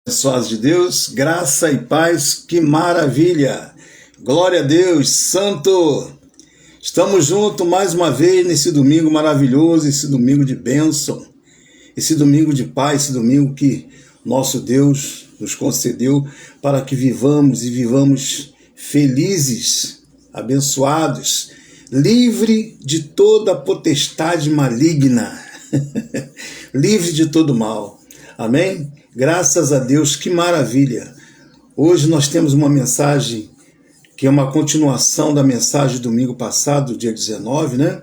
Abençoados de Deus, graça e paz, que maravilha! Glória a Deus, Santo! Estamos juntos mais uma vez nesse domingo maravilhoso, esse domingo de bênção, esse domingo de paz, esse domingo que nosso Deus nos concedeu para que vivamos e vivamos felizes, abençoados, livre de toda potestade maligna, livre de todo mal. Amém? Graças a Deus, que maravilha! Hoje nós temos uma mensagem que é uma continuação da mensagem do domingo passado, dia 19, né?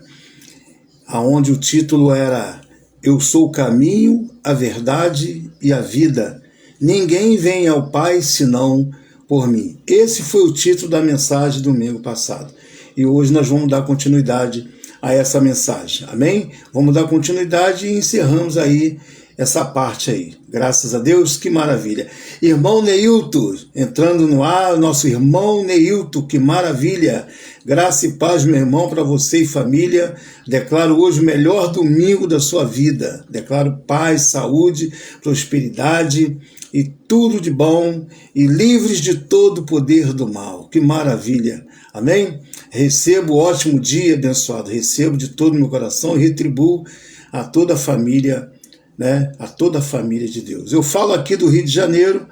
Onde o título era Eu sou o caminho, a verdade e a vida. Ninguém vem ao Pai senão por mim. Esse foi o título da mensagem do domingo passado. E hoje nós vamos dar continuidade a essa mensagem. Amém? Vamos dar continuidade e encerramos aí essa parte aí. Graças a Deus, que maravilha. Irmão Neilton, entrando no ar, nosso irmão Neilton, que maravilha. Graça e paz, meu irmão, para você e família. Declaro hoje o melhor domingo da sua vida. Declaro paz, saúde, prosperidade e tudo de bom e livres de todo o poder do mal. Que maravilha. Amém? Recebo um ótimo dia abençoado. Recebo de todo o meu coração e retribuo a toda a família, né, a toda a família de Deus. Eu falo aqui do Rio de Janeiro,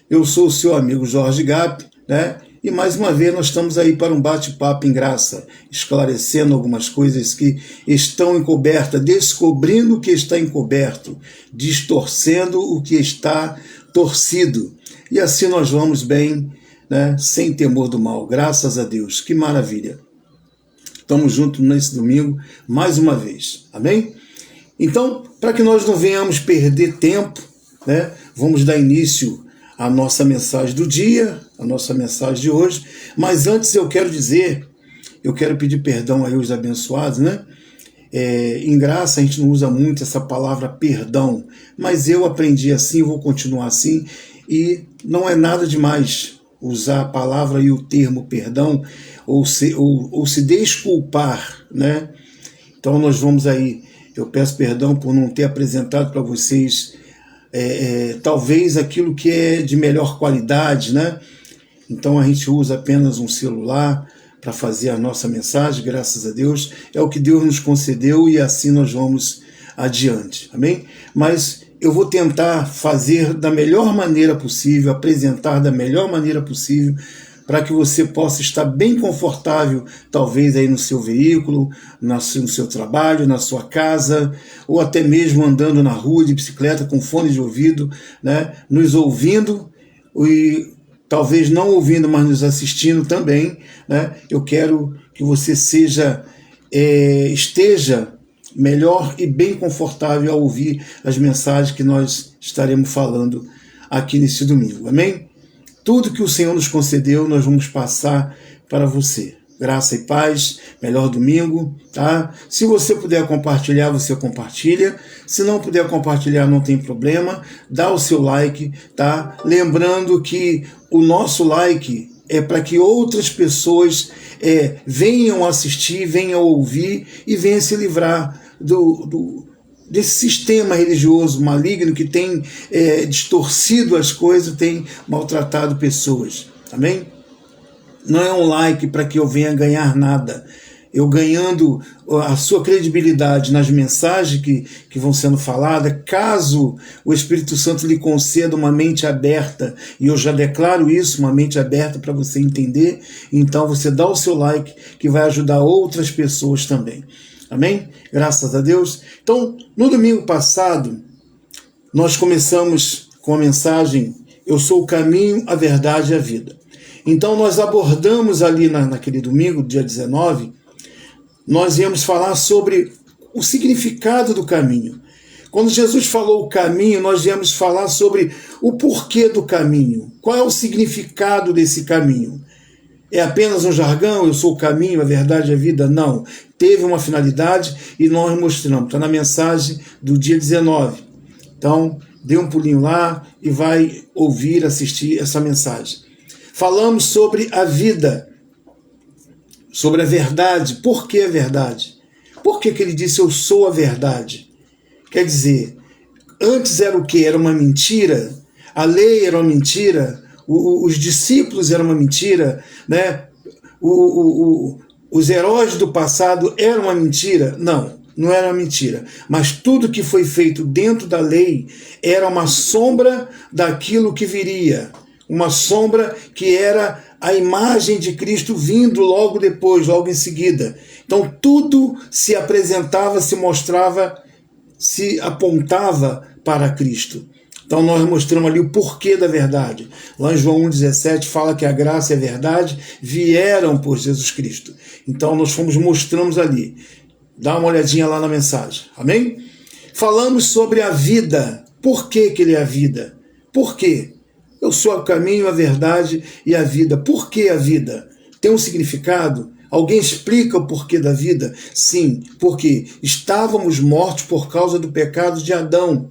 eu sou o seu amigo Jorge Gap, né, e mais uma vez nós estamos aí para um bate-papo em graça, esclarecendo algumas coisas que estão encobertas, descobrindo o que está encoberto, distorcendo o que está torcido. E assim nós vamos bem, né, sem temor do mal, graças a Deus, que maravilha. Estamos juntos nesse domingo, mais uma vez, amém? Então, para que nós não venhamos perder tempo, né, vamos dar início à nossa mensagem do dia, à nossa mensagem de hoje. Mas antes eu quero pedir perdão aí aos abençoados, né? Em graça a gente não usa muito essa palavra perdão, mas eu aprendi assim, vou continuar assim, e não é nada demais usar a palavra e o termo perdão, ou se desculpar, né? Então nós vamos aí. Eu peço perdão por não ter apresentado para vocês talvez aquilo que é de melhor qualidade, né? Então a gente usa apenas um celular para fazer a nossa mensagem, graças a Deus. É o que Deus nos concedeu e assim nós vamos adiante, amém? Mas eu vou tentar fazer da melhor maneira possível, apresentar da melhor maneira possível, para que você possa estar bem confortável, talvez aí no seu veículo, no seu trabalho, na sua casa, ou até mesmo andando na rua de bicicleta com fone de ouvido, né, nos ouvindo e talvez não ouvindo, mas nos assistindo também, né. Eu quero que você esteja melhor e bem confortável ao ouvir as mensagens que nós estaremos falando aqui nesse domingo, amém? Tudo que o Senhor nos concedeu, nós vamos passar para você. Graça e paz, melhor domingo, tá? Se você puder compartilhar, você compartilha. Se não puder compartilhar, não tem problema. Dá o seu like, tá? Lembrando que o nosso like é para que outras pessoas venham assistir, venham ouvir e venham se livrar desse sistema religioso maligno que tem distorcido as coisas, tem maltratado pessoas, amém? Não é um like para que eu venha ganhar nada. Eu ganhando a sua credibilidade nas mensagens que vão sendo faladas, caso o Espírito Santo lhe conceda uma mente aberta, e eu já declaro isso, uma mente aberta para você entender, então você dá o seu like, que vai ajudar outras pessoas também. Amém? Graças a Deus. Então, no domingo passado, nós começamos com a mensagem Eu sou o caminho, a verdade e a vida. Então, nós abordamos ali naquele domingo, dia 19, nós íamos falar sobre o significado do caminho. Quando Jesus falou o caminho, nós íamos falar sobre o porquê do caminho. Qual é o significado desse caminho? É apenas um jargão, eu sou o caminho, a verdade e a vida? Não. Teve uma finalidade e nós mostramos. Está na mensagem do dia 19. Então, dê um pulinho lá e vai ouvir, assistir essa mensagem. Falamos sobre a vida, sobre a verdade. Por que a verdade? Por que ele disse eu sou a verdade? Quer dizer, antes era o quê? Era uma mentira? a lei era uma mentira, os discípulos eram uma mentira, né? Os heróis do passado eram uma mentira. Não era uma mentira. Mas tudo que foi feito dentro da lei era uma sombra daquilo que viria. Uma sombra que era a imagem de Cristo vindo logo depois, logo em seguida. Então tudo se apresentava, se mostrava, se apontava para Cristo. Então nós mostramos ali o porquê da verdade. Lá em João 1,17 fala que a graça e a verdade vieram por Jesus Cristo. Então nós mostramos ali. Dá uma olhadinha lá na mensagem. Amém? Falamos sobre a vida. Por que ele é a vida? Por quê? Eu sou o caminho, a verdade e a vida. Por que a vida? Tem um significado? Alguém explica o porquê da vida? Sim, porque estávamos mortos por causa do pecado de Adão.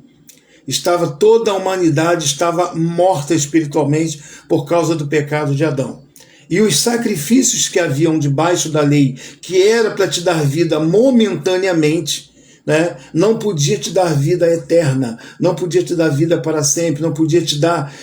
Toda a humanidade estava morta espiritualmente por causa do pecado de Adão. E os sacrifícios que haviam debaixo da lei, que era para te dar vida momentaneamente, né, não podia te dar vida eterna, não podia te dar vida para sempre, não podia te dar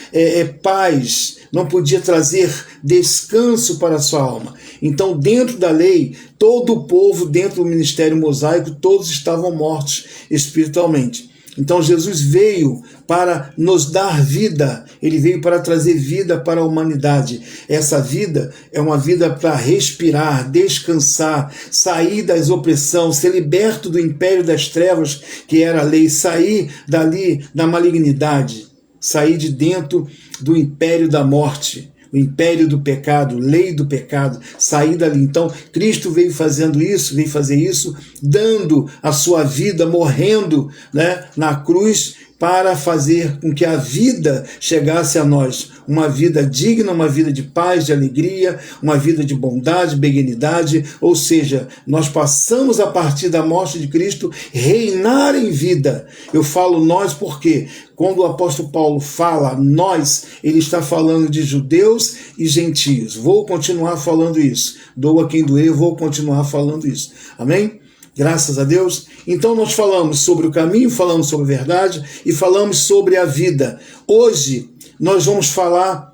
paz, não podia trazer descanso para a sua alma. Então, dentro da lei, todo o povo, dentro do ministério mosaico, todos estavam mortos espiritualmente. Então Jesus veio para nos dar vida, ele veio para trazer vida para a humanidade. Essa vida é uma vida para respirar, descansar, sair das opressões, ser liberto do império das trevas, que era a lei, sair dali da malignidade, sair de dentro do império da morte, o império do pecado, lei do pecado, sair dali. Então, Cristo veio fazer isso, dando a sua vida, morrendo, né, na cruz, para fazer com que a vida chegasse a nós. Uma vida digna, uma vida de paz, de alegria, uma vida de bondade, benignidade, ou seja, nós passamos a partir da morte de Cristo reinar em vida. Eu falo nós porque quando o apóstolo Paulo fala nós, ele está falando de judeus e gentios. Vou continuar falando isso. Doa quem doer, vou continuar falando isso. Amém? Graças a Deus. Então nós falamos sobre o caminho, falamos sobre a verdade e falamos sobre a vida. Hoje nós vamos falar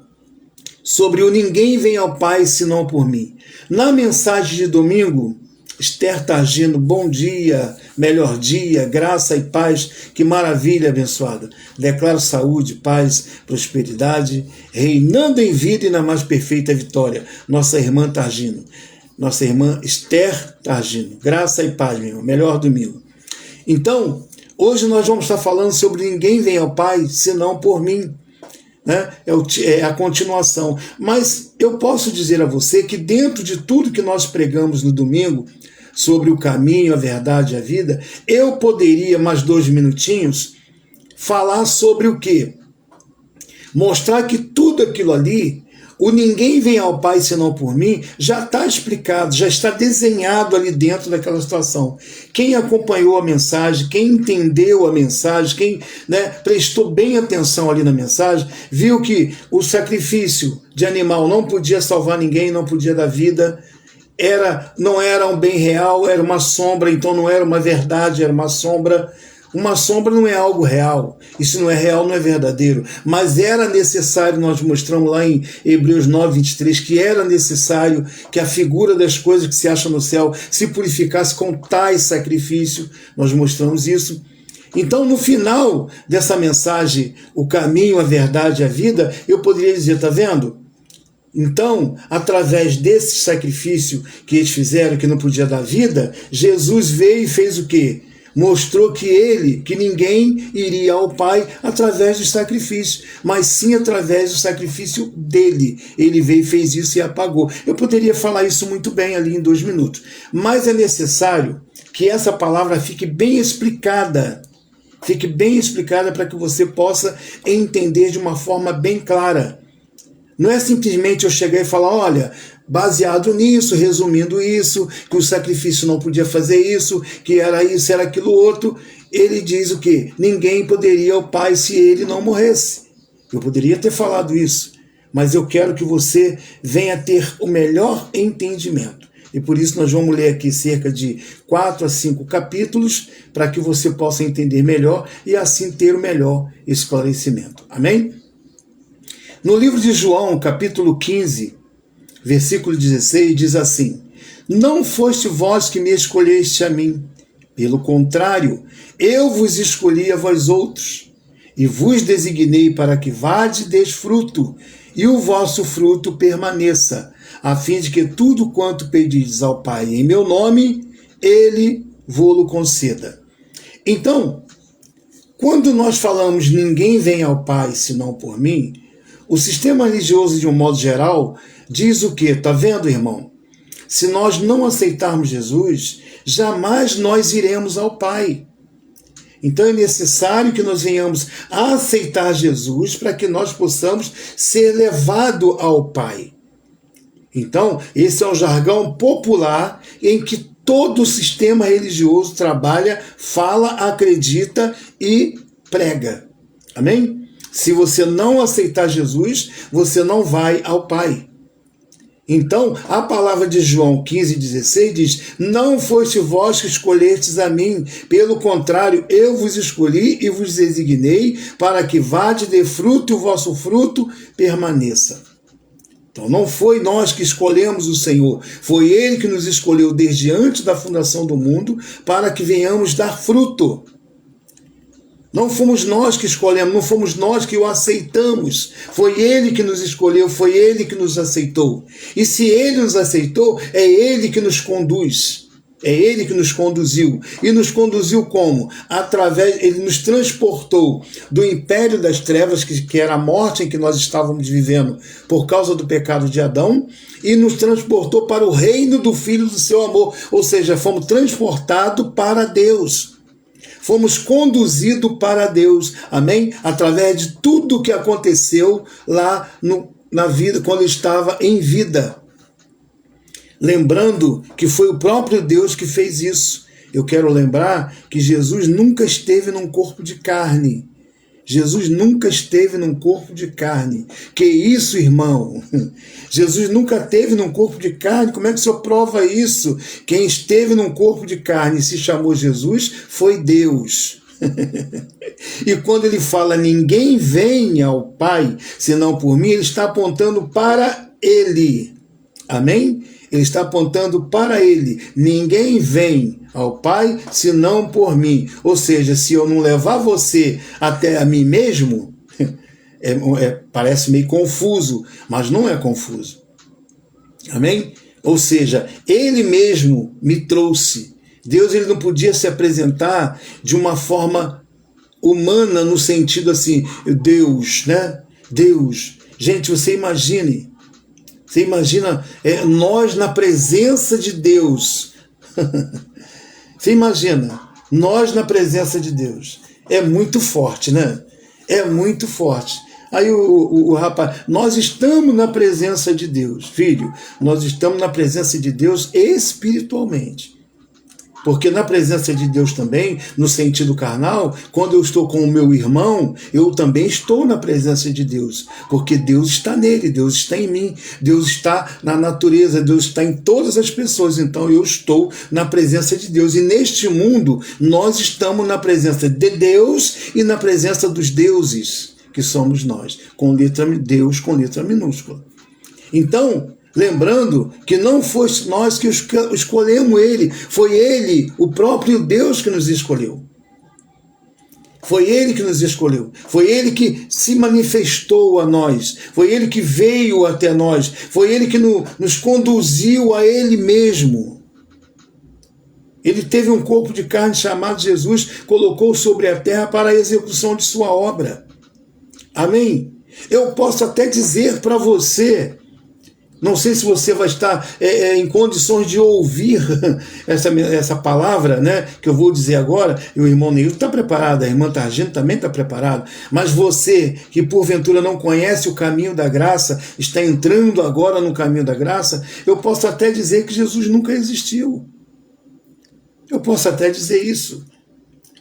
sobre o ninguém vem ao Pai senão por mim. Na mensagem de domingo, Esther Targino, bom dia, melhor dia, graça e paz, que maravilha abençoada. Declaro saúde, paz, prosperidade, reinando em vida e na mais perfeita vitória. Nossa irmã Targino. Nossa irmã Esther Targino. Graça e paz, meu irmão. Melhor domingo. Então, hoje nós vamos estar falando sobre ninguém vem ao Pai senão por mim. Né? É a continuação. Mas eu posso dizer a você que dentro de tudo que nós pregamos no domingo, sobre o caminho, a verdade e a vida, eu poderia, mais 2 minutinhos, falar sobre o quê? Mostrar que tudo aquilo ali, o ninguém vem ao Pai senão por mim, já está explicado, já está desenhado ali dentro daquela situação. Quem acompanhou a mensagem, quem entendeu a mensagem, quem, né, prestou bem atenção ali na mensagem, viu que o sacrifício de animal não podia salvar ninguém, não podia dar vida, não era um bem real, era uma sombra, então não era uma verdade, era uma sombra. Uma sombra não é algo real, isso não é real, não é verdadeiro, mas era necessário, nós mostramos lá em Hebreus 9:23, que era necessário que a figura das coisas que se acham no céu se purificasse com tais sacrifícios, nós mostramos isso. Então, no final dessa mensagem, o caminho, a verdade e a vida, eu poderia dizer, tá vendo? Então, através desse sacrifício que eles fizeram, que não podia dar vida, Jesus veio e fez o quê? Mostrou que ninguém iria ao Pai através do sacrifício, mas sim através do sacrifício dele. Ele veio e fez isso e apagou. Eu poderia falar isso muito bem ali em 2 minutos, mas é necessário que essa palavra fique bem explicada. Fique bem explicada para que você possa entender de uma forma bem clara. Não é simplesmente eu chegar e falar, olha, baseado nisso, resumindo isso, que o sacrifício não podia fazer isso, que era isso, era aquilo outro. Ele diz o quê? Ninguém poderia ir ao Pai se ele não morresse. Eu poderia ter falado isso, mas eu quero que você venha ter o melhor entendimento. E por isso nós vamos ler aqui cerca de 4 a 5 capítulos, para que você possa entender melhor e assim ter o melhor esclarecimento. Amém? No livro de João, capítulo 15, versículo 16, diz assim: não foste vós que me escolheste a mim, pelo contrário, eu vos escolhi a vós outros, e vos designei para que vades e deis fruto, e o vosso fruto permaneça, a fim de que tudo quanto pedides ao Pai em meu nome, ele vô-lo conceda. Então, quando nós falamos ninguém vem ao Pai senão por mim, o sistema religioso, de um modo geral, diz o quê? Tá vendo, irmão? Se nós não aceitarmos Jesus, jamais nós iremos ao Pai. Então é necessário que nós venhamos a aceitar Jesus para que nós possamos ser levados ao Pai. Então, esse é um jargão popular em que todo o sistema religioso trabalha, fala, acredita e prega. Amém? Se você não aceitar Jesus, você não vai ao Pai. Então, a palavra de João 15,16 diz: não foste vós que escolhestes a mim, pelo contrário, eu vos escolhi e vos designei para que vade de fruto e o vosso fruto permaneça. Então, não foi nós que escolhemos o Senhor, foi Ele que nos escolheu desde antes da fundação do mundo para que venhamos dar fruto. Não fomos nós que escolhemos, não fomos nós que o aceitamos. Foi Ele que nos escolheu, foi Ele que nos aceitou. E se Ele nos aceitou, é Ele que nos conduz. É Ele que nos conduziu. E nos conduziu como? Ele nos transportou do império das trevas, que era a morte em que nós estávamos vivendo por causa do pecado de Adão, e nos transportou para o reino do Filho do seu amor. Ou seja, fomos transportados para Deus. Fomos conduzidos para Deus, amém? Através de tudo que aconteceu lá na vida, quando estava em vida. Lembrando que foi o próprio Deus que fez isso. Eu quero lembrar que Jesus nunca esteve num corpo de carne. Jesus nunca esteve num corpo de carne. Que isso, irmão? Jesus nunca esteve num corpo de carne. Como é que o senhor prova isso? Quem esteve num corpo de carne e se chamou Jesus foi Deus. E quando ele fala ninguém vem ao Pai senão por mim, ele está apontando para ele. Amém? Ele está apontando para ele. Ninguém vem ao Pai senão por mim. Ou seja, se eu não levar você até a mim mesmo, parece meio confuso, mas não é confuso. Amém? Ou seja, ele mesmo me trouxe. Deus, ele não podia se apresentar de uma forma humana, no sentido assim, Deus, né? Deus. Gente, você imagina nós na presença de Deus. Você imagina, nós na presença de Deus. É muito forte, né? É muito forte. Aí o rapaz, nós estamos na presença de Deus, filho. Nós estamos na presença de Deus espiritualmente. Porque na presença de Deus também, no sentido carnal, quando eu estou com o meu irmão, eu também estou na presença de Deus. Porque Deus está nele, Deus está em mim, Deus está na natureza, Deus está em todas as pessoas. Então eu estou na presença de Deus. E neste mundo, nós estamos na presença de Deus e na presença dos deuses, que somos nós, com letra Deus com letra minúscula. Então, lembrando que não fosse nós que escolhemos ele, foi ele, o próprio Deus, que nos escolheu. Foi ele que nos escolheu, foi ele que se manifestou a nós, foi ele que veio até nós, foi ele que nos conduziu a ele mesmo. Ele teve um corpo de carne chamado Jesus, colocou sobre a terra para a execução de sua obra. Amém? Eu posso até dizer para você, não sei se você vai estar em condições de ouvir essa palavra, né, que eu vou dizer agora, e o irmão Neil está preparado, a irmã Targino também está preparada, mas você que porventura não conhece o caminho da graça, está entrando agora no caminho da graça, eu posso até dizer que Jesus nunca existiu. Eu posso até dizer isso.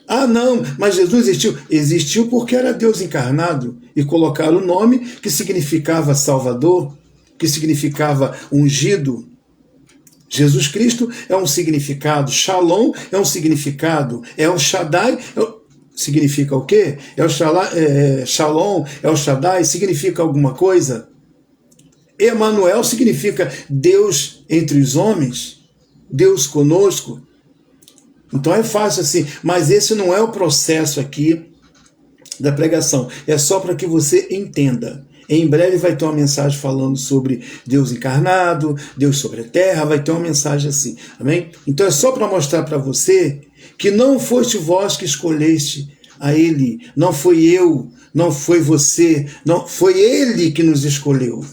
Ah, não, mas Jesus existiu. Existiu porque era Deus encarnado e colocaram o nome que significava Salvador, que significava ungido. Jesus Cristo é um significado, Shalom é um significado, El Shaddai significa o quê? Shalom, El Shaddai, significa alguma coisa? Emanuel significa Deus entre os homens, Deus conosco. Então é fácil assim, mas esse não é o processo aqui da pregação, é só para que você entenda. Em breve vai ter uma mensagem falando sobre Deus encarnado, Deus sobre a terra, vai ter uma mensagem assim, amém? Então é só para mostrar para você que não foste vós que escolheste a Ele, não foi eu, não foi você, não foi Ele que nos escolheu.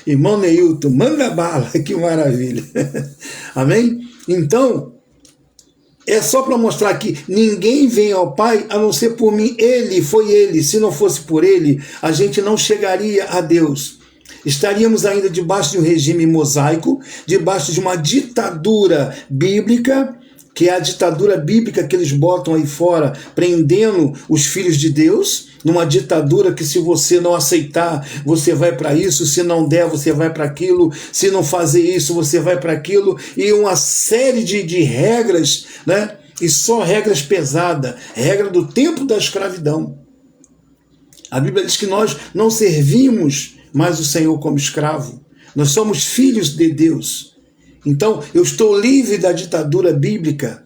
Irmão Neilton, manda bala, que maravilha. Amém? Então, é só para mostrar que ninguém vem ao Pai a não ser por mim. Ele, foi Ele. Se não fosse por Ele, a gente não chegaria a Deus. Estaríamos ainda debaixo de um regime mosaico, debaixo de uma ditadura bíblica, que é a ditadura bíblica que eles botam aí fora, prendendo os filhos de Deus, numa ditadura que se você não aceitar, você vai para isso, se não der, você vai para aquilo, se não fazer isso, você vai para aquilo, e uma série de regras, né? E só regras pesadas, regra do tempo da escravidão. A Bíblia diz que nós não servimos mais o Senhor como escravo, nós somos filhos de Deus. Então, eu estou livre da ditadura bíblica.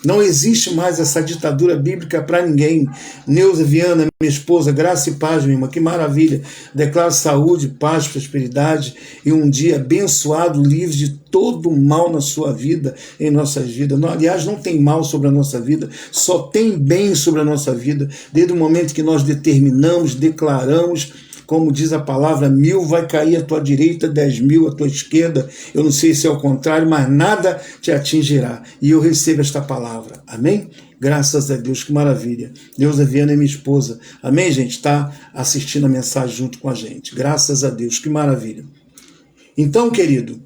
Não existe mais essa ditadura bíblica para ninguém. Neuza Viana, minha esposa, graça e paz, minha irmã, que maravilha. Declaro saúde, paz, prosperidade e um dia abençoado, livre de todo mal na sua vida, em nossas vidas. Aliás, não tem mal sobre a nossa vida, só tem bem sobre a nossa vida, desde o momento que nós determinamos, declaramos. Como diz a palavra, 1000 vai cair à tua direita, 10.000 à tua esquerda. Eu não sei se é o contrário, mas nada te atingirá. E eu recebo esta palavra. Amém? Graças a Deus, que maravilha. Neuza Viana é minha esposa. Amém, gente? Está assistindo a mensagem junto com a gente. Graças a Deus, que maravilha. Então, querido,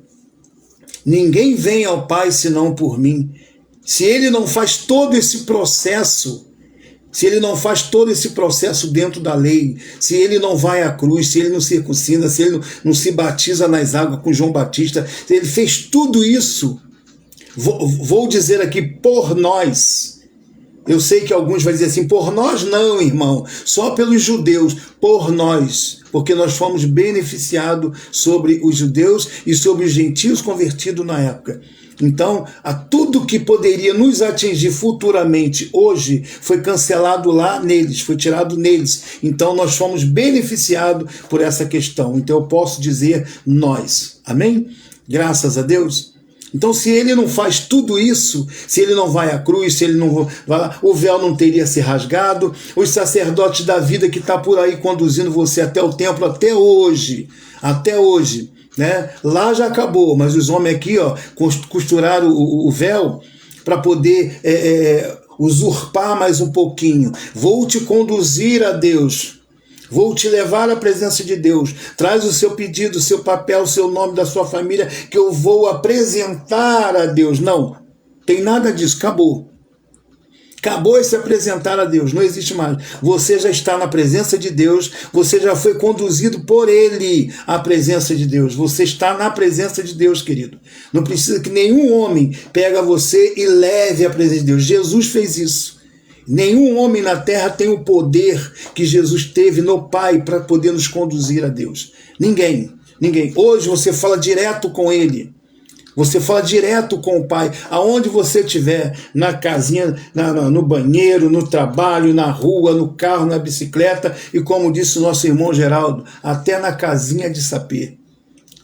ninguém vem ao Pai senão por mim. Se Ele não faz todo esse processo, se Ele não faz todo esse processo dentro da lei, se Ele não vai à cruz, se Ele não circuncida, se Ele não se batiza nas águas com João Batista, se Ele fez tudo isso, vou dizer aqui, por nós. Eu sei que alguns vão dizer assim, por nós não, irmão, só pelos judeus, por nós, porque nós fomos beneficiados sobre os judeus e sobre os gentios convertidos na época. Então, a tudo que poderia nos atingir futuramente hoje foi cancelado lá neles, foi tirado neles. Então, nós fomos beneficiados por essa questão. Então, eu posso dizer nós. Amém? Graças a Deus. Então, se Ele não faz tudo isso, se Ele não vai à cruz, se Ele não vai lá, o véu não teria se rasgado, os sacerdotes da vida que está por aí conduzindo você até o templo, até hoje, né? Lá já acabou, mas os homens aqui, ó, costuraram o véu para poder usurpar mais um pouquinho. Vou te conduzir a Deus, vou te levar à presença de Deus. Traz o seu pedido, o seu papel, o seu nome da sua família, que eu vou apresentar a Deus. Não, tem nada disso, acabou. Acabou esse apresentar a Deus, não existe mais. Você já está na presença de Deus, você já foi conduzido por Ele à presença de Deus. Você está na presença de Deus, querido. Não precisa que nenhum homem pegue você e leve à presença de Deus. Jesus fez isso. Nenhum homem na terra tem o poder que Jesus teve no Pai para poder nos conduzir a Deus. Ninguém. Hoje você fala direto com Ele. Você fala direto com o Pai, aonde você estiver, na casinha, no banheiro, no trabalho, na rua, no carro, na bicicleta e, como disse o nosso irmão Geraldo, até na casinha de sapê.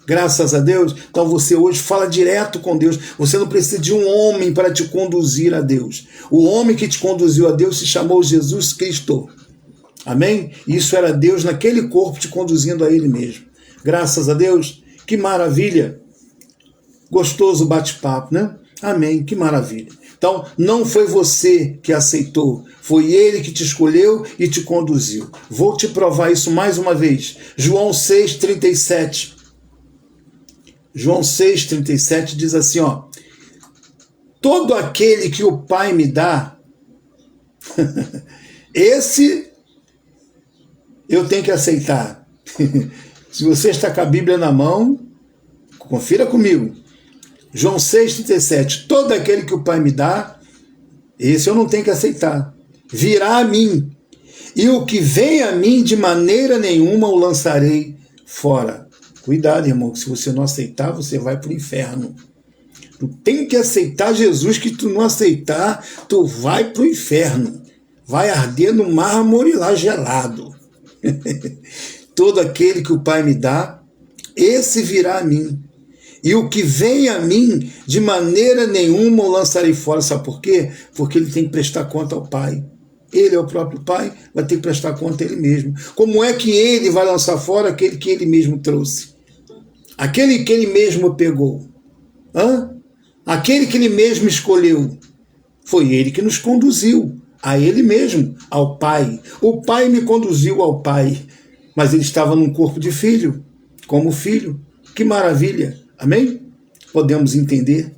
Graças a Deus, então você hoje fala direto com Deus. Você não precisa de um homem para te conduzir a Deus. O homem que te conduziu a Deus se chamou Jesus Cristo. Amém? Isso era Deus naquele corpo te conduzindo a Ele mesmo. Graças a Deus, que maravilha. Gostoso bate-papo, né? Amém, que maravilha. Então, não foi você que aceitou, foi Ele que te escolheu e te conduziu. Vou te provar isso mais uma vez. João 6,37. João 6,37 diz assim, ó. Todo aquele que o Pai me dá, esse eu tenho que aceitar. Se você está com a Bíblia na mão, confira comigo. João 6,37, todo aquele que o Pai me dá, esse eu não tenho que aceitar. virá a mim, e o que vem a mim, de maneira nenhuma o lançarei fora. Cuidado, irmão, que se você não aceitar, você vai para o inferno. Tu tem que aceitar Jesus, que tu não aceitar, tu vai para o inferno. Vai arder no mármore lá gelado. Todo aquele que o Pai me dá, esse virá a mim. E o que vem a mim, de maneira nenhuma o lançarei fora. Sabe por quê? Porque ele tem que prestar conta ao Pai. Ele é o próprio Pai, vai ter que prestar conta a ele mesmo. Como é que ele vai lançar fora aquele que ele mesmo trouxe? Aquele que ele mesmo pegou? Aquele que ele mesmo escolheu? Foi ele que nos conduziu a ele mesmo, ao Pai. O Pai me conduziu ao Pai, mas ele estava num corpo de filho, como filho. Que maravilha, amém? Podemos entender?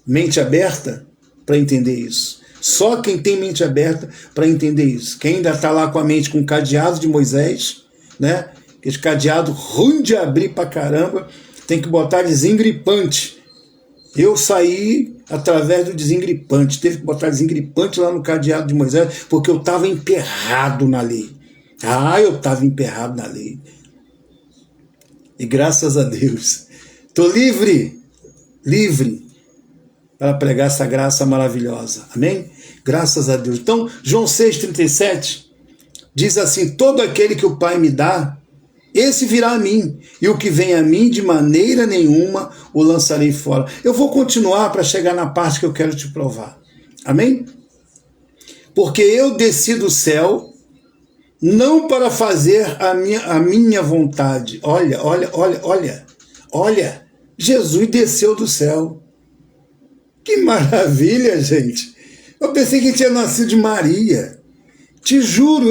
Mente aberta para entender isso. Só quem tem mente aberta para entender isso. Quem ainda está lá com a mente com o cadeado de Moisés, né? Esse cadeado ruim de abrir para caramba, tem que botar desengripante. Eu saí através do desengripante. Teve que botar desengripante lá no cadeado de Moisés, porque eu estava emperrado na lei. Eu estava emperrado na lei. E graças a Deus, estou livre para pregar essa graça maravilhosa. Amém? Graças a Deus. Então, João 6,37 diz assim: todo aquele que o Pai me dá, esse virá a mim, e o que vem a mim, de maneira nenhuma o lançarei fora. Eu vou continuar para chegar na parte que eu quero te provar. Amém? Porque eu desci do céu, não para fazer a minha vontade. Olha, Jesus desceu do céu. Que maravilha, gente. Eu pensei que tinha nascido de Maria. Eu te juro.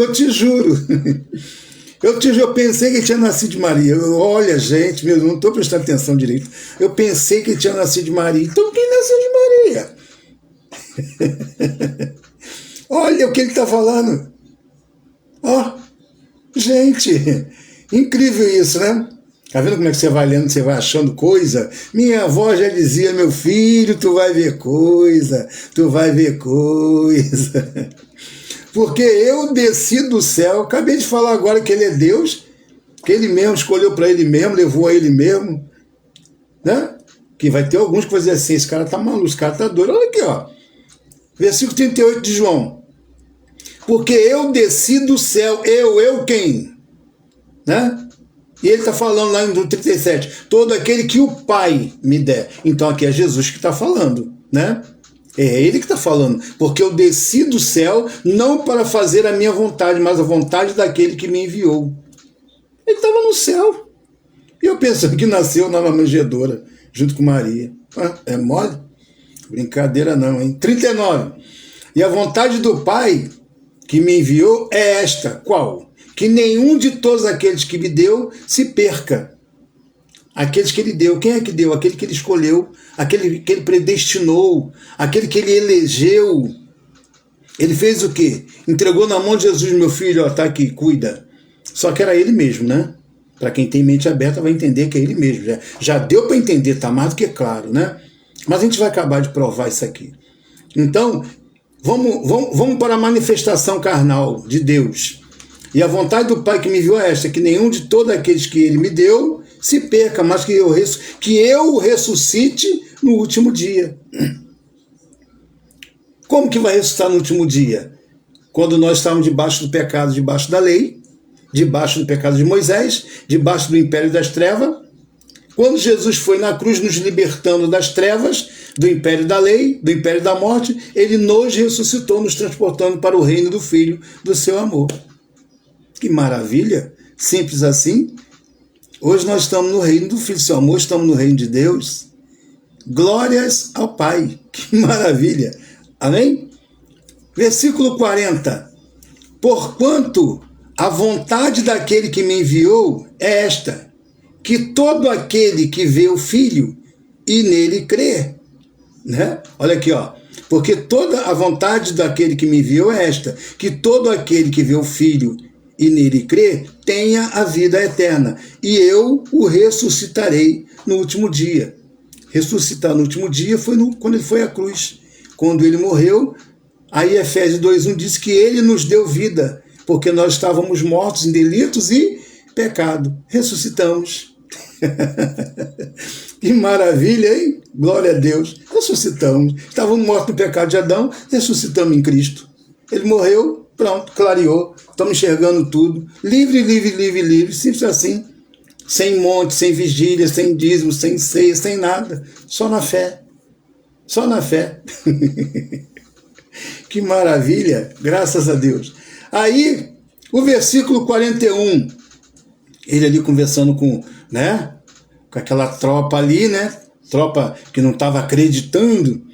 Eu pensei que tinha nascido de Maria. Olha, gente, eu não estou prestando atenção direito. Eu pensei que tinha nascido de Maria. Então quem nasceu de Maria? Olha o que ele está falando. Gente, incrível isso, né? Tá vendo como é que você vai lendo, você vai achando coisa? Minha avó já dizia: meu filho, tu vai ver coisa. Porque eu desci do céu, acabei de falar agora que ele é Deus, que ele mesmo escolheu para ele mesmo, levou a ele mesmo, né? Que vai ter alguns que vão dizer assim: esse cara tá maluco, esse cara tá doido. Olha aqui, ó. Versículo 38 de João. Porque eu desci do céu, eu quem? Né? E ele está falando lá no 37, todo aquele que o Pai me der. Então aqui é Jesus que está falando, né? É ele que está falando, porque eu desci do céu não para fazer a minha vontade, mas a vontade daquele que me enviou. Ele estava no céu. E eu pensando que nasceu na manjedoura, junto com Maria. É mole? Brincadeira não, hein? 39. E a vontade do Pai que me enviou é esta. Qual? Que nenhum de todos aqueles que me deu se perca. Aqueles que ele deu. Quem é que deu? Aquele que ele escolheu, aquele que ele predestinou, aquele que ele elegeu. Ele fez o quê? Entregou na mão de Jesus: meu filho, ó, tá aqui, cuida. Só que era ele mesmo, né? Para quem tem mente aberta vai entender que é ele mesmo. Já deu para entender, tá mais do que claro, né? Mas a gente vai acabar de provar isso aqui. Então, vamos para a manifestação carnal de Deus. E a vontade do Pai que me enviou é esta: que nenhum de todos aqueles que ele me deu se perca, mas que eu ressuscite no último dia. Como que vai ressuscitar no último dia? Quando nós estávamos debaixo do pecado, debaixo da lei, debaixo do pecado de Moisés, debaixo do império das trevas. Quando Jesus foi na cruz nos libertando das trevas, do império da lei, do império da morte, ele nos ressuscitou, nos transportando para o reino do Filho do seu amor. Que maravilha! Simples assim. Hoje nós estamos no reino do Filho do seu amor, estamos no reino de Deus. Glórias ao Pai. Que maravilha! Amém? Versículo 40. Porquanto a vontade daquele que me enviou é esta: que todo aquele que vê o Filho e nele crê. Né? Olha aqui, ó. Porque toda a vontade daquele que me enviou é esta: que todo aquele que vê o Filho e nele crê tenha a vida eterna, e eu o ressuscitarei no último dia. Ressuscitar no último dia foi quando ele foi à cruz. Quando ele morreu, Aí Efésios 2:1 diz que ele nos deu vida, porque nós estávamos mortos em delitos e pecado. Ressuscitamos. Que maravilha, hein? Glória a Deus. Ressuscitamos. Estávamos mortos no pecado de Adão, ressuscitamos em Cristo. Ele morreu, pronto, clareou. Estamos enxergando tudo. Livre, livre, livre, livre. Simples assim. Sem monte, sem vigília, sem dízimo, sem ceia, sem nada. Só na fé. Só na fé. Que maravilha. Graças a Deus. Aí, o versículo 41. Ele ali conversando com aquela tropa ali, tropa que não estava acreditando.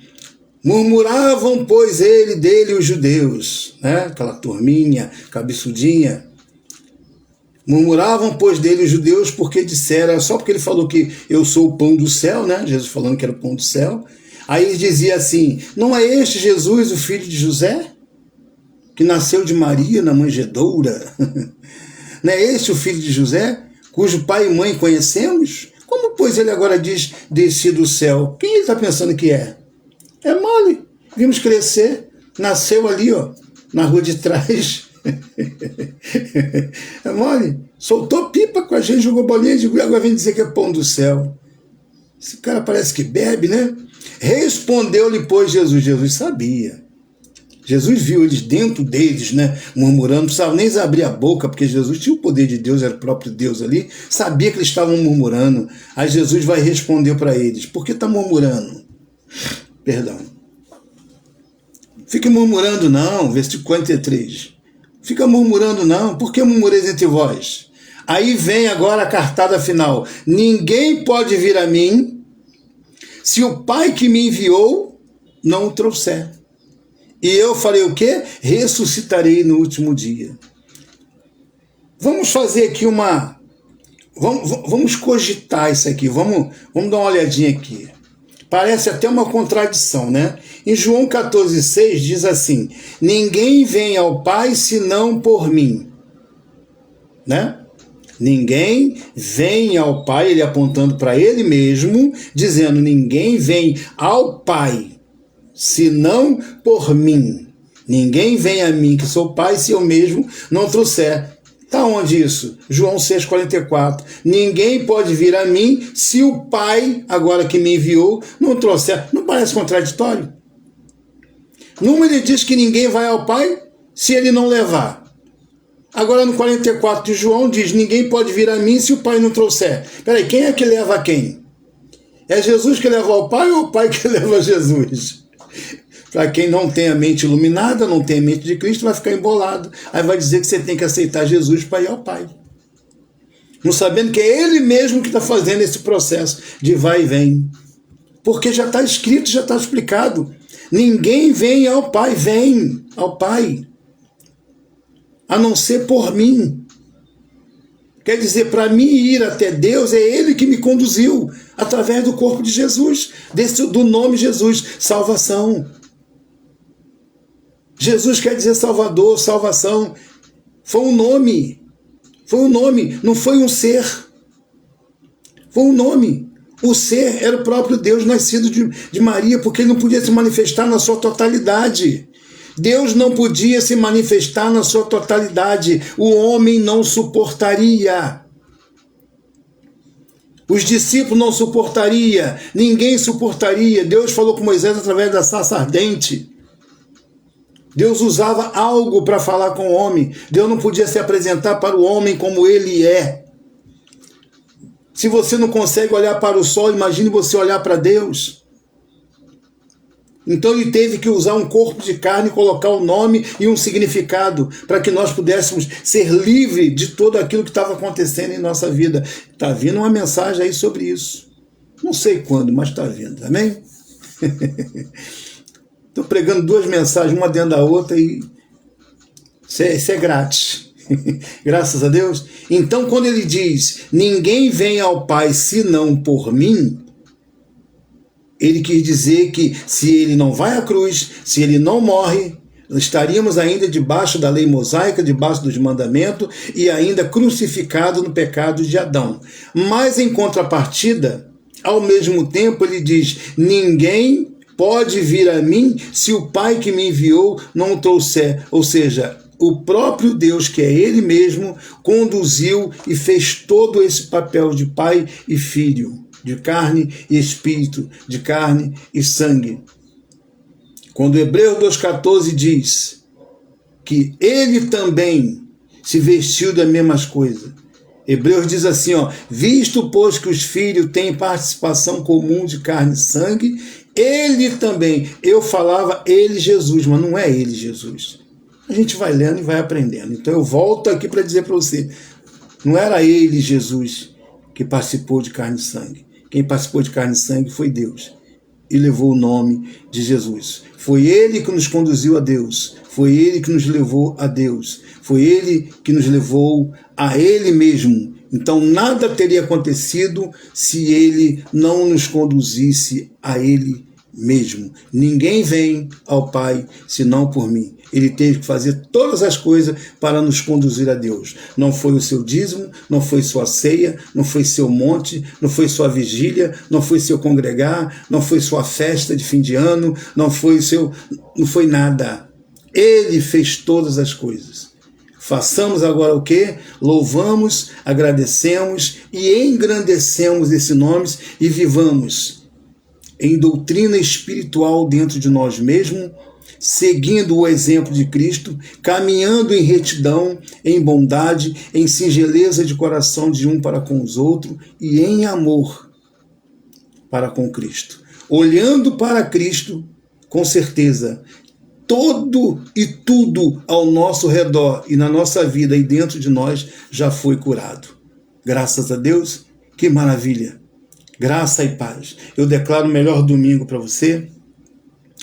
Murmuravam, pois, dele os judeus, aquela turminha, cabeçudinha. Murmuravam, pois, dele os judeus, porque disseram, só porque ele falou que eu sou o pão do céu, Jesus falando que era o pão do céu. Aí ele dizia assim, não é este Jesus, o filho de José? Que nasceu de Maria na manjedoura? Não é este o filho de José, cujo pai e mãe conhecemos? Como, pois, ele agora diz, desci do céu? Quem ele está pensando que é? É mole. Vimos crescer, nasceu ali, na rua de trás. É mole. Soltou pipa com a gente, jogou bolinha de gude, agora vem dizer que é pão do céu. Esse cara parece que bebe, Respondeu-lhe, pois, Jesus. Jesus sabia. Jesus viu eles dentro deles, murmurando, não precisava nem abrir a boca, porque Jesus tinha o poder de Deus, era o próprio Deus ali, sabia que eles estavam murmurando. Aí Jesus vai responder para eles, por que está murmurando? Perdão. Fique murmurando não, versículo 43. Fica murmurando não, por que murmureis entre vós? Aí vem agora a cartada final. Ninguém pode vir a mim se o Pai que me enviou não o trouxer. E eu falei o quê? Ressuscitarei no último dia. Vamos fazer aqui Vamos cogitar isso aqui. Vamos dar uma olhadinha aqui. Parece até uma contradição, Em João 14,6 diz assim, ninguém vem ao Pai senão por mim. Ninguém vem ao Pai, ele apontando para ele mesmo, dizendo, ninguém vem ao Pai senão por mim. Ninguém vem a mim, que sou Pai, se eu mesmo não trouxer. Está onde isso? João 6,44. Ninguém pode vir a mim se o Pai, agora que me enviou, não trouxer. Não parece contraditório? Numa ele diz que ninguém vai ao Pai se ele não levar. Agora no 44 de João diz, ninguém pode vir a mim se o Pai não trouxer. Peraí, quem é que leva a quem? É Jesus que leva ao Pai ou o Pai que leva a Jesus? Para quem não tem a mente iluminada, não tem a mente de Cristo, vai ficar embolado. Aí vai dizer que você tem que aceitar Jesus para ir ao Pai. Não sabendo que é Ele mesmo que está fazendo esse processo de vai e vem. Porque já está escrito, já está explicado. Ninguém vem ao Pai, vem ao Pai. A não ser por mim. Quer dizer, para mim ir até Deus, é Ele que me conduziu, através do corpo de Jesus, do nome Jesus, salvação. Jesus quer dizer Salvador, salvação. Foi um nome, não foi um ser. Foi um nome. O ser era o próprio Deus nascido de Maria, porque ele não podia se manifestar na sua totalidade. Deus não podia se manifestar na sua totalidade. O homem não suportaria. Os discípulos não suportariam. Ninguém suportaria. Deus falou com Moisés através da sarça ardente. Deus usava algo para falar com o homem. Deus não podia se apresentar para o homem como ele é. Se você não consegue olhar para o sol, imagine você olhar para Deus. Então ele teve que usar um corpo de carne, colocar um nome e um significado, para que nós pudéssemos ser livres de tudo aquilo que estava acontecendo em nossa vida. Está vindo uma mensagem aí sobre isso. Não sei quando, mas está vindo, amém? Estou pregando duas mensagens, uma dentro da outra, e isso é grátis. Graças a Deus. Então, quando ele diz, ninguém vem ao Pai senão por mim, ele quis dizer que se ele não vai à cruz, se ele não morre, estaríamos ainda debaixo da lei mosaica, debaixo dos mandamentos, e ainda crucificado no pecado de Adão. Mas, em contrapartida, ao mesmo tempo, ele diz, ninguém pode vir a mim se o Pai que me enviou não o trouxer. Ou seja, o próprio Deus, que é Ele mesmo, conduziu e fez todo esse papel de pai e filho, de carne e espírito, de carne e sangue. Quando Hebreus 2,14 diz que Ele também se vestiu das mesmas coisas. Hebreus diz assim, visto, pois, que os filhos têm participação comum de carne e sangue, Ele também, eu falava Ele Jesus, mas não é Ele Jesus. A gente vai lendo e vai aprendendo. Então eu volto aqui para dizer para você, não era Ele Jesus que participou de carne e sangue. Quem participou de carne e sangue foi Deus e levou o nome de Jesus. Foi Ele que nos conduziu a Deus, foi Ele que nos levou a Deus, foi Ele que nos levou a Ele mesmo. Então nada teria acontecido se Ele não nos conduzisse a Ele mesmo. Ninguém vem ao Pai senão por mim. Ele teve que fazer todas as coisas para nos conduzir a Deus. Não foi o seu dízimo, não foi sua ceia, não foi seu monte, não foi sua vigília, não foi seu congregar, não foi sua festa de fim de ano, não foi nada. Ele fez todas as coisas. Façamos agora o quê? Louvamos, agradecemos e engrandecemos esse nome e vivamos em doutrina espiritual dentro de nós mesmos, seguindo o exemplo de Cristo, caminhando em retidão, em bondade, em singeleza de coração de um para com os outros e em amor para com Cristo. Olhando para Cristo, com certeza, todo e tudo ao nosso redor e na nossa vida e dentro de nós já foi curado. Graças a Deus, que maravilha! Graça e paz. Eu declaro o melhor domingo para você,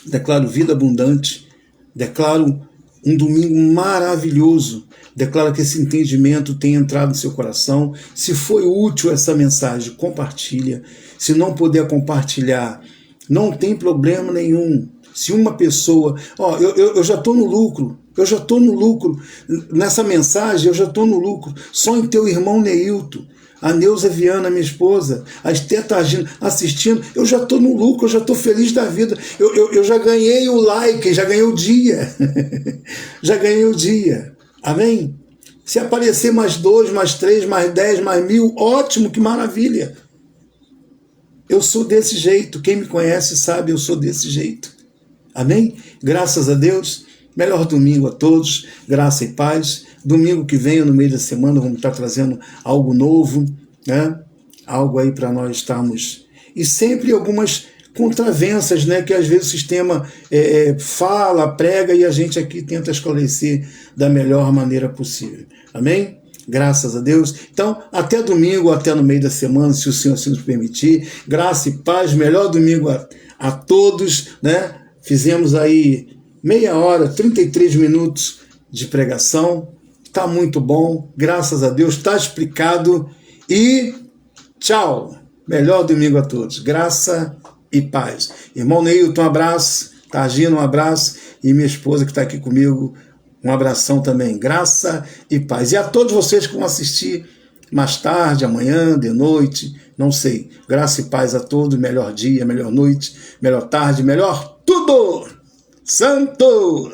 declaro vida abundante, declaro um domingo maravilhoso, declaro que esse entendimento tenha entrado no seu coração. Se foi útil essa mensagem, compartilha. Se não puder compartilhar, não tem problema nenhum. Se uma pessoa, eu já estou no lucro, nessa mensagem eu já estou no lucro, só em teu irmão Neilton, a Neuza Viana, minha esposa, a Esther tá assistindo, eu já estou no lucro, eu já estou feliz da vida, eu já ganhei o like, já ganhei o dia, já ganhei o dia, amém? Se aparecer mais 2, mais 3, mais 10, mais 1000, ótimo, que maravilha. Eu sou desse jeito, quem me conhece sabe, eu sou desse jeito, amém? Graças a Deus, melhor domingo a todos, graça e paz. Domingo que vem, no meio da semana, vamos estar trazendo algo novo, né? Algo aí para nós estarmos. E sempre algumas contravenças, né? Que às vezes o sistema fala, prega e a gente aqui tenta esclarecer da melhor maneira possível. Amém? Graças a Deus. Então, até domingo, até no meio da semana, se o Senhor assim nos permitir. Graça e paz, melhor domingo a todos, né? Fizemos aí meia hora, 33 minutos de pregação. Está muito bom, graças a Deus, está explicado e tchau. Melhor domingo a todos. Graça e paz. Irmão Neilton, um abraço. Targino, um abraço. E minha esposa que está aqui comigo, um abração também. Graça e paz. E a todos vocês que vão assistir mais tarde, amanhã, de noite, não sei. Graça e paz a todos. Melhor dia, melhor noite, melhor tarde, melhor tudo. Santo!